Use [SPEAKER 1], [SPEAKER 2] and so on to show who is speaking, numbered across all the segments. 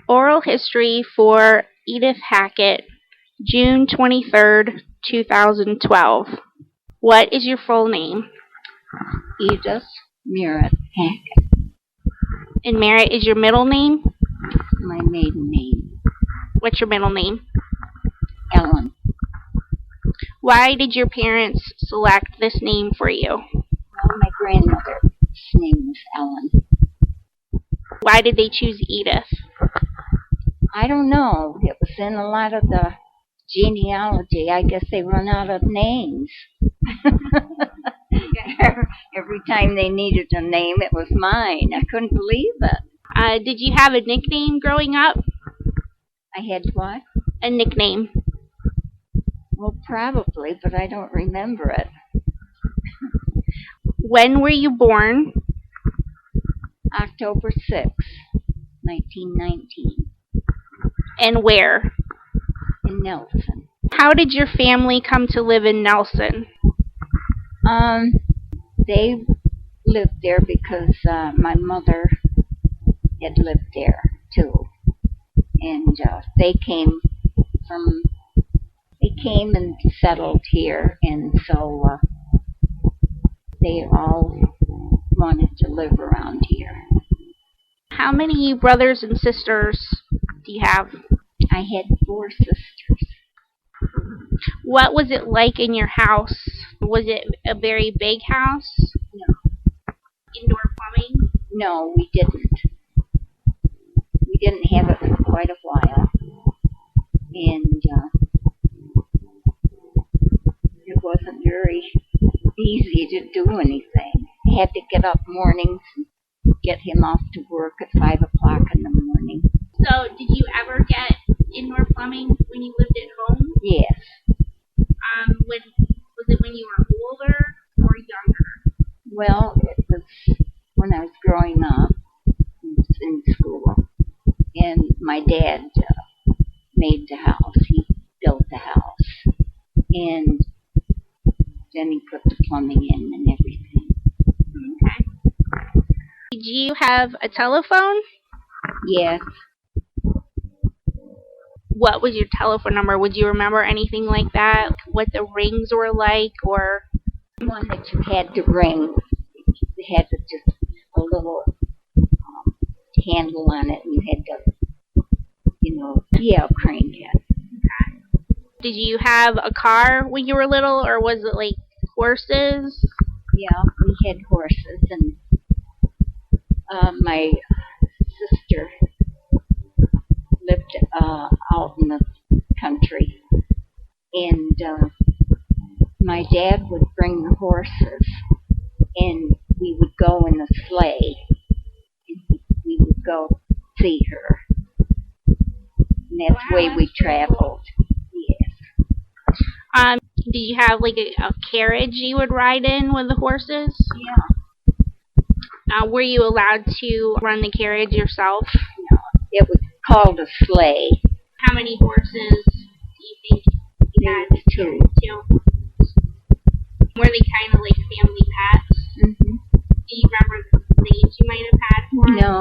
[SPEAKER 1] Oral history for Edith Hackett, June 23rd, 2012. What is your full name?
[SPEAKER 2] Edith Merritt Hackett.
[SPEAKER 1] And Merritt is your middle name?
[SPEAKER 2] My maiden name.
[SPEAKER 1] What's your middle name?
[SPEAKER 2] Ellen.
[SPEAKER 1] Why did your parents select this name for you?
[SPEAKER 2] Well, my grandmother's name was Ellen.
[SPEAKER 1] Why did they choose Edith?
[SPEAKER 2] I don't know. It was in a lot of the genealogy. I guess they run out of names. Every time they needed a name, it was mine. I couldn't believe it.
[SPEAKER 1] Did you have a nickname growing up?
[SPEAKER 2] I had what?
[SPEAKER 1] A nickname.
[SPEAKER 2] Well, probably, but I don't remember it.
[SPEAKER 1] When were you born?
[SPEAKER 2] October 6th, 1919.
[SPEAKER 1] And where?
[SPEAKER 2] In Nelson.
[SPEAKER 1] How did your family come to live in Nelson?
[SPEAKER 2] They lived there because my mother had lived there too, and they came and settled here, and so they all wanted to live around here.
[SPEAKER 1] How many brothers and sisters do you have?
[SPEAKER 2] I had 4 sisters.
[SPEAKER 1] What was it like in your house? Was it a very big house?
[SPEAKER 2] No.
[SPEAKER 1] Indoor plumbing?
[SPEAKER 2] No, we didn't. We didn't have it for quite a while. And it wasn't very easy to do anything. I had to get up mornings and get him off to work at 5 o'clock in the morning.
[SPEAKER 1] So, did you ever get indoor plumbing when you lived at home?
[SPEAKER 2] Yes.
[SPEAKER 1] Was it when you were older or younger?
[SPEAKER 2] Well, it was when I was growing up in school. And my dad made the house. He built the house. And then he put the plumbing in and everything.
[SPEAKER 1] Okay. Did you have a telephone?
[SPEAKER 2] Yes.
[SPEAKER 1] What was your telephone number? Would you remember anything like that? What the rings were like, or?
[SPEAKER 2] One that you had to ring. It had just a little handle on it, and you had to, crank it.
[SPEAKER 1] Okay. Did you have a car when you were little, or was it like horses?
[SPEAKER 2] Yeah, we had horses, and my sister lived out in the country, and my dad would bring the horses, and we would go in a sleigh, and we would go see her, and that's the way we traveled. Yes.
[SPEAKER 1] Did you have like a carriage you would ride in with the horses?
[SPEAKER 2] Yeah.
[SPEAKER 1] Were you allowed to run the carriage yourself?
[SPEAKER 2] No, it was called a sleigh.
[SPEAKER 1] How many horses do you think you had?
[SPEAKER 2] 2.
[SPEAKER 1] 2. Were they kind of like family pets?
[SPEAKER 2] Mm-hmm.
[SPEAKER 1] Do you remember the names you might have had for them?
[SPEAKER 2] No.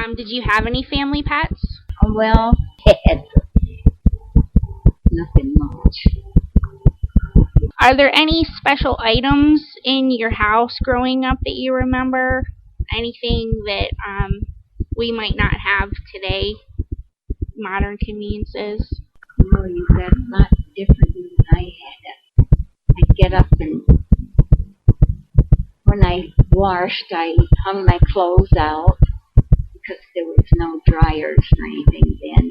[SPEAKER 1] No. Did you have any family pets?
[SPEAKER 2] Well, had nothing much.
[SPEAKER 1] Are there any special items in your house growing up that you remember? Anything that we might not have today? Modern conveniences?
[SPEAKER 2] Well, you got a lot different than I had. I'd get up, and when I washed, I hung my clothes out because there was no dryers or anything then,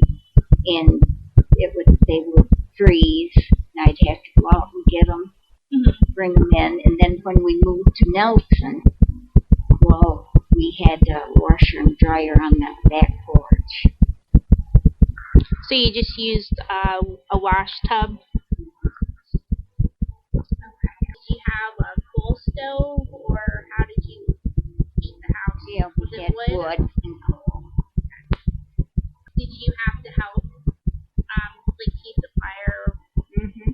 [SPEAKER 2] and they would freeze, and I'd have to go out and get them, bring them in, and then when we moved to Nelson, well, we had a washer and dryer on the back porch.
[SPEAKER 1] So you just used a wash tub? Did you have a coal stove, or how did you heat the house?
[SPEAKER 2] Yeah, we had wood and coal.
[SPEAKER 1] Did you have to help keep the fire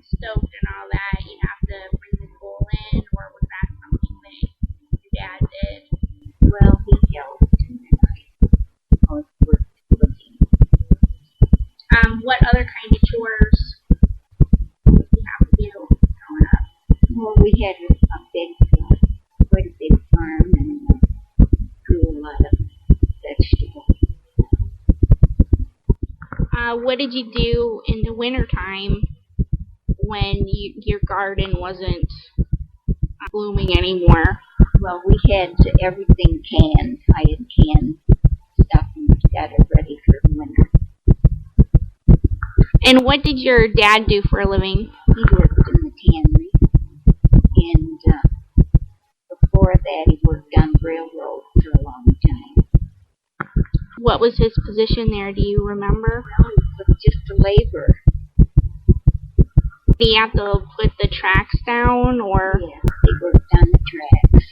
[SPEAKER 1] stoked and all that? You have to bring the coal in, or was that something that your dad did?
[SPEAKER 2] Well, he helped, and then I
[SPEAKER 1] What did you do in the wintertime when your garden wasn't blooming anymore?
[SPEAKER 2] Well, we had everything canned. I had canned stuff and got it ready for winter.
[SPEAKER 1] And what did your dad do for a living?
[SPEAKER 2] He worked in the tannery, and before that he worked on railroad for a long time.
[SPEAKER 1] What was his position there? Do you remember?
[SPEAKER 2] Well, he was just a laborer.
[SPEAKER 1] Did he have to put the tracks down, or?
[SPEAKER 2] Yeah, they worked on the tracks.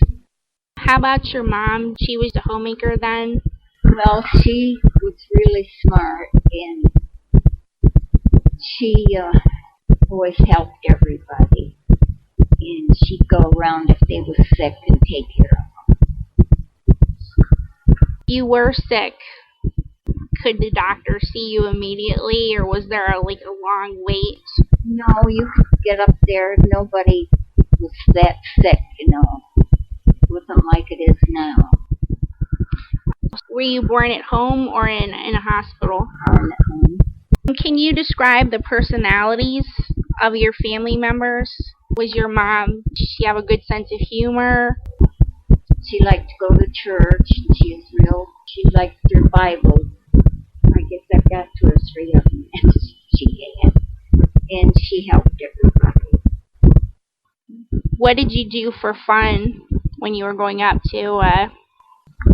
[SPEAKER 1] How about your mom? She was a homemaker then?
[SPEAKER 2] Well, she was really smart, and she always helped everybody. And she'd go around if they were sick and take care of them.
[SPEAKER 1] You were sick. Could the doctor see you immediately, or was there a long wait?
[SPEAKER 2] No, you could get up there. Nobody was that sick, It wasn't like it is now.
[SPEAKER 1] Were you born at home or in a hospital?
[SPEAKER 2] Born at home.
[SPEAKER 1] Can you describe the personalities of your family members? Was your mom, did she have a good sense of humor?
[SPEAKER 2] She liked to go to church. She liked her Bible. I guess I've got 2 or 3 of them she had. And she helped everybody.
[SPEAKER 1] What did you do for fun when you were growing up too?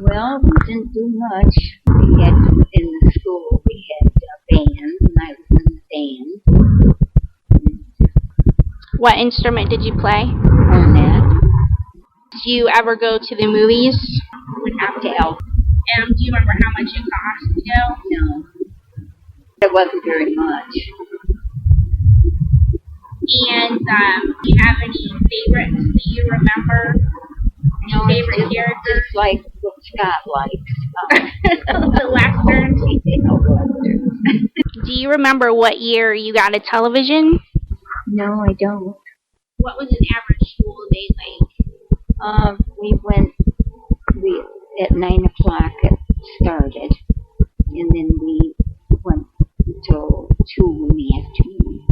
[SPEAKER 2] Well, we didn't do much. We had, in the school, we had a band, and I was in the band.
[SPEAKER 1] What instrument did you play?
[SPEAKER 2] Cornet.
[SPEAKER 1] Did you ever go to the movies?
[SPEAKER 2] Would have to help.
[SPEAKER 1] Do you remember how much it cost to go?
[SPEAKER 2] No. It wasn't very much.
[SPEAKER 1] And do you have any favorites that you remember?
[SPEAKER 2] No,
[SPEAKER 1] Favorite characters?
[SPEAKER 2] Just like what Scott likes.
[SPEAKER 1] The Westerns.
[SPEAKER 2] Westerns.
[SPEAKER 1] Do you remember what year you got a television?
[SPEAKER 2] No, I don't.
[SPEAKER 1] What was an average school day like?
[SPEAKER 2] We at 9 o'clock it started, and then we went till 2 in the afternoon.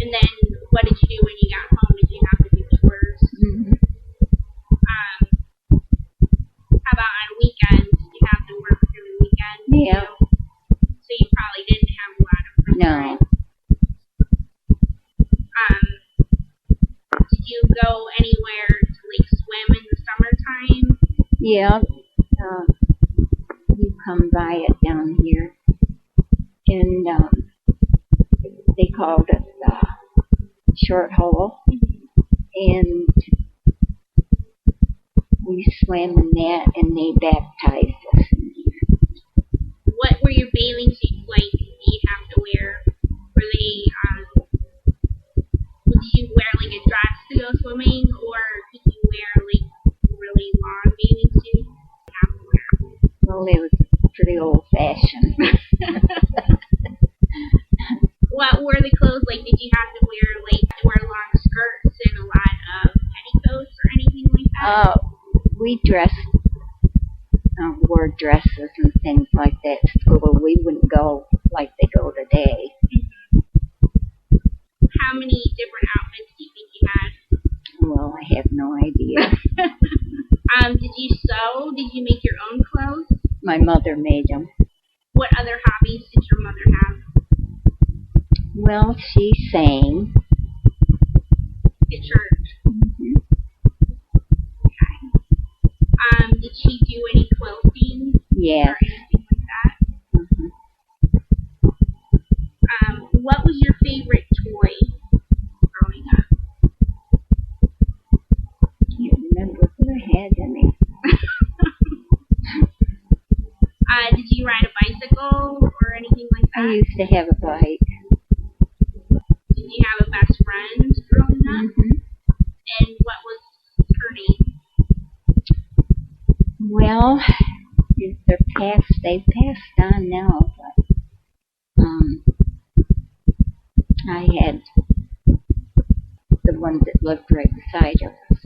[SPEAKER 1] And then what did you do when you got home? Did you have to do chores?
[SPEAKER 2] Mm-hmm.
[SPEAKER 1] How about on weekends? Did you have to work every weekend?
[SPEAKER 2] Yeah.
[SPEAKER 1] So you probably didn't have a lot of free time.
[SPEAKER 2] No.
[SPEAKER 1] Did you go anywhere to swim in the summertime?
[SPEAKER 2] Yeah. You come by it down here, and they called it short hole, and we swam in that, and they baptized us in here.
[SPEAKER 1] What were your bathing suits like? Did you have to wear? Were they? Did you wear a dress to go swimming, or did you wear really long bathing suits? You have to wear.
[SPEAKER 2] Well, they were pretty old-fashioned.
[SPEAKER 1] What were the clothes like? Did you have to wear long skirts and a lot of petticoats or anything like that?
[SPEAKER 2] We wore dresses and things like that to school. We wouldn't go like they go today.
[SPEAKER 1] How many different outfits do you think you had?
[SPEAKER 2] Well, I have no idea.
[SPEAKER 1] Did you sew? Did you make your own clothes?
[SPEAKER 2] My mother made them.
[SPEAKER 1] What other hobbies did your mother have?
[SPEAKER 2] Well, she sang.
[SPEAKER 1] At church.
[SPEAKER 2] Mm-hmm.
[SPEAKER 1] Okay. Did she do any quilting?
[SPEAKER 2] Yes.
[SPEAKER 1] Or anything like that?
[SPEAKER 2] Mm-hmm.
[SPEAKER 1] What was your favorite toy growing up?
[SPEAKER 2] Can't remember if I had any.
[SPEAKER 1] Did you ride a bicycle or anything like that?
[SPEAKER 2] I used to have a bike.
[SPEAKER 1] Did you have a best friend growing up?
[SPEAKER 2] Mm-hmm.
[SPEAKER 1] And what was her name?
[SPEAKER 2] Well, they've passed on now, but I had the ones that lived right beside of us.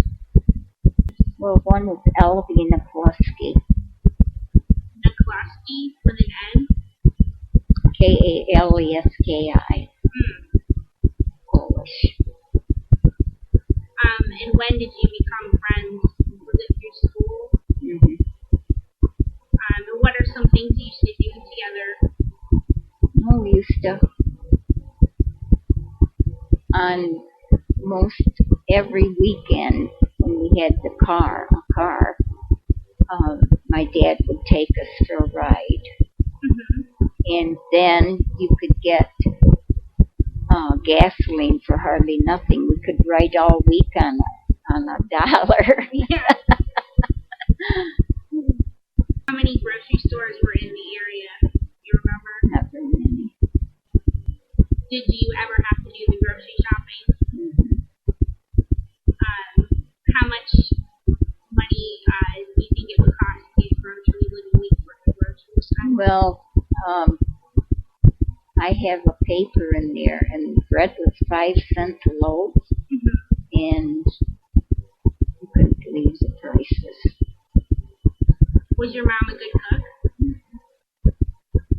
[SPEAKER 2] Well, one was Elvina Plusky.
[SPEAKER 1] Nikolowski with an N?
[SPEAKER 2] Kaleski. Polish.
[SPEAKER 1] And when did you become friends? Was it through school?
[SPEAKER 2] Mm-hmm.
[SPEAKER 1] And what are some things you used to do together?
[SPEAKER 2] Well, we used to, on most every weekend when we had a car, my dad would take us for a ride.
[SPEAKER 1] Mm-hmm.
[SPEAKER 2] And then you could get gasoline for hardly nothing. We could ride all week on $1.
[SPEAKER 1] Yeah. How many grocery stores were in the area? You remember?
[SPEAKER 2] Not very many.
[SPEAKER 1] Did you ever have to do the grocery shopping?
[SPEAKER 2] Mm-hmm.
[SPEAKER 1] How much money do you think it would cost to get groceries like a week worth of groceries?
[SPEAKER 2] Well, I have a paper in there, and bread was 5 cents a loaf,
[SPEAKER 1] Mm-hmm.
[SPEAKER 2] and you couldn't believe the prices.
[SPEAKER 1] Was your mom a good cook?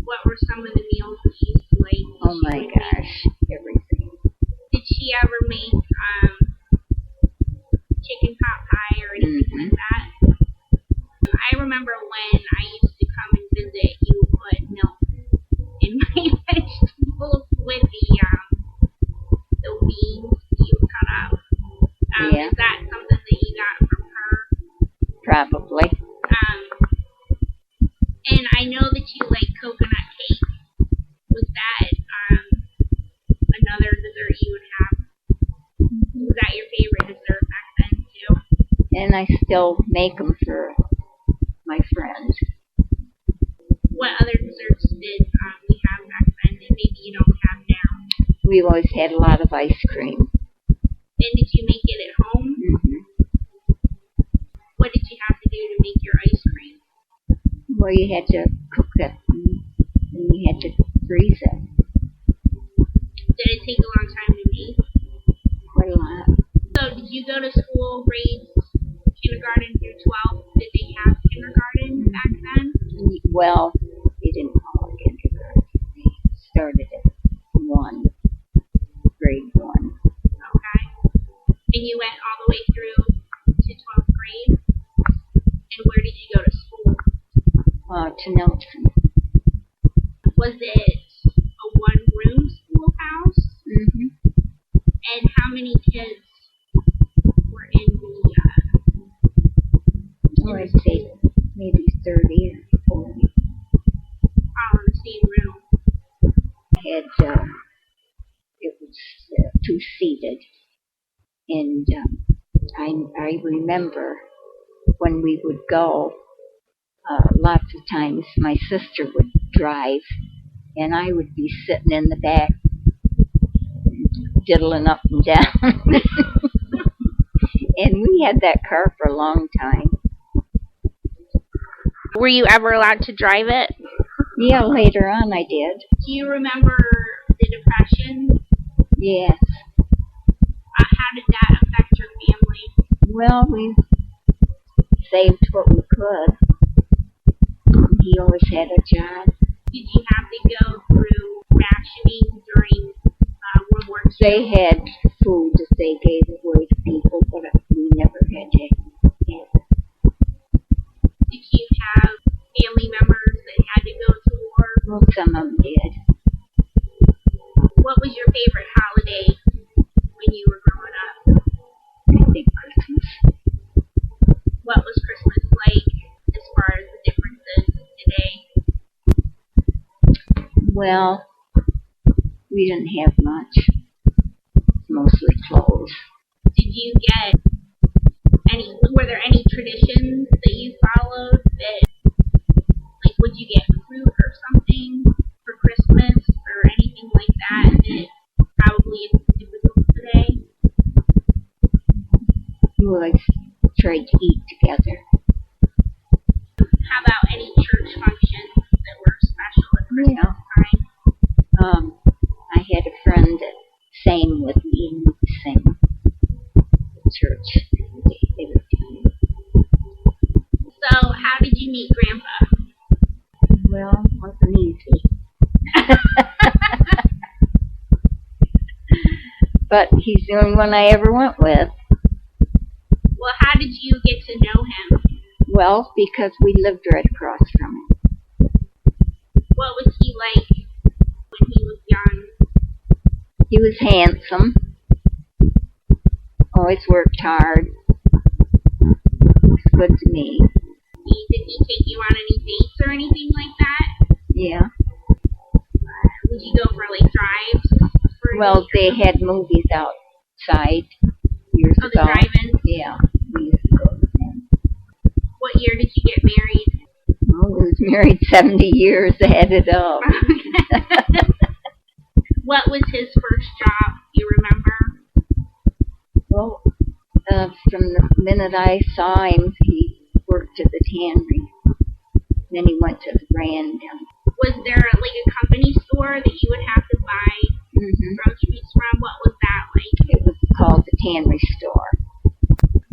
[SPEAKER 1] What were some of the meals that you used to like?
[SPEAKER 2] Oh my gosh, everything.
[SPEAKER 1] Did she ever make chicken pot pie or anything
[SPEAKER 2] Mm-hmm.
[SPEAKER 1] like that? I remember when I used to come and visit, you would put milk in my vegetables with the beans you cut up.
[SPEAKER 2] Yeah.
[SPEAKER 1] Is that something that you got from her?
[SPEAKER 2] Probably.
[SPEAKER 1] And I know that you like coconut cake. Was that another dessert you would have? Was that your favorite dessert back then too?
[SPEAKER 2] And I still make them for my friends.
[SPEAKER 1] What other desserts did we have back then that maybe you don't have now?
[SPEAKER 2] We always had a lot of ice cream.
[SPEAKER 1] And did you make it at home?
[SPEAKER 2] Mm-hmm.
[SPEAKER 1] What did you have to do to make your ice cream?
[SPEAKER 2] Well, you had to cook it, and you had to freeze it.
[SPEAKER 1] Did it take a long time to make?
[SPEAKER 2] Quite a lot.
[SPEAKER 1] So did you go to school grades kindergarten through 12? Did they have kindergarten back then?
[SPEAKER 2] Well, they didn't call it kindergarten. They started at grade 1.
[SPEAKER 1] Okay. And you went all the way through to 12th grade? And where did you go to school?
[SPEAKER 2] To Nelson.
[SPEAKER 1] Was it a one-room schoolhouse?
[SPEAKER 2] Mm-hmm.
[SPEAKER 1] And how many kids were in
[SPEAKER 2] I'd say maybe 30 or 40.
[SPEAKER 1] all in the same room?
[SPEAKER 2] It was 2-seated, and I remember when we would go, lots of times my sister would drive, and I would be sitting in the back, diddling up and down. And we had that car for a long time.
[SPEAKER 1] Were you ever allowed to drive it?
[SPEAKER 2] Yeah, later on I did.
[SPEAKER 1] Do you remember the Depression?
[SPEAKER 2] Yes.
[SPEAKER 1] How did that affect your family?
[SPEAKER 2] Well, we saved what we could. He always had a job.
[SPEAKER 1] Did you have to go through rationing during World War II?
[SPEAKER 2] They had food that they gave away to people, but we never had to have it.
[SPEAKER 1] Did you have family members that had to go to war?
[SPEAKER 2] Well, some of them did.
[SPEAKER 1] What was your favorite holiday when you were growing up?
[SPEAKER 2] I think Christmas.
[SPEAKER 1] What was Christmas like as far as the differences today?
[SPEAKER 2] Well, we didn't have much. Mostly clothes.
[SPEAKER 1] Did you get were there any traditions that you followed that, like, would you get fruit or something for Christmas or anything like that that probably isn't difficult today?
[SPEAKER 2] We always tried to eat together.
[SPEAKER 1] How about any church functions that were special at Christmas time?
[SPEAKER 2] I had a friend that sang with me, and we sang at church every time.
[SPEAKER 1] So how did you meet
[SPEAKER 2] but he's the only one I ever went with.
[SPEAKER 1] Well, how did you get to know him?
[SPEAKER 2] Well, because we lived right across from him.
[SPEAKER 1] What was he like when he was young?
[SPEAKER 2] He was handsome. Always worked hard. Was good to me.
[SPEAKER 1] Did he take you on any dates or anything like that?
[SPEAKER 2] Yeah.
[SPEAKER 1] Would you go for like drives?
[SPEAKER 2] Well, they had movies outside years ago.
[SPEAKER 1] The drive-ins?
[SPEAKER 2] Yeah, we used to go to them.
[SPEAKER 1] What year did you get married?
[SPEAKER 2] Well, we was married 70 years. I had it up.
[SPEAKER 1] What was his first job? Do you remember?
[SPEAKER 2] Well, from the minute I saw him, he worked at the tannery. Then he went to the Grand.
[SPEAKER 1] Was there like a company store that you would have to buy groceries from? What was that like?
[SPEAKER 2] It was called the Tannery Store.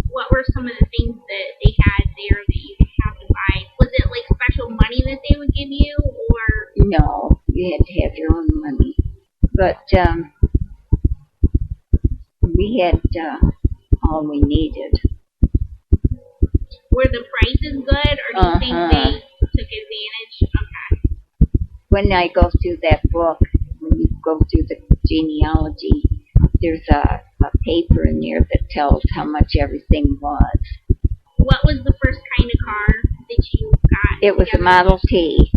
[SPEAKER 1] What were some of the things that they had there that you would have to buy? Was it like special money that they would give you, or?
[SPEAKER 2] No, you had to have your own money. But we had all we needed.
[SPEAKER 1] Were the prices good, or do you think they took advantage? Okay.
[SPEAKER 2] When I go through that book, when you go through the genealogy, there's a paper in there that tells how much everything was.
[SPEAKER 1] What was the first kind of car that you got?
[SPEAKER 2] It was a Model T.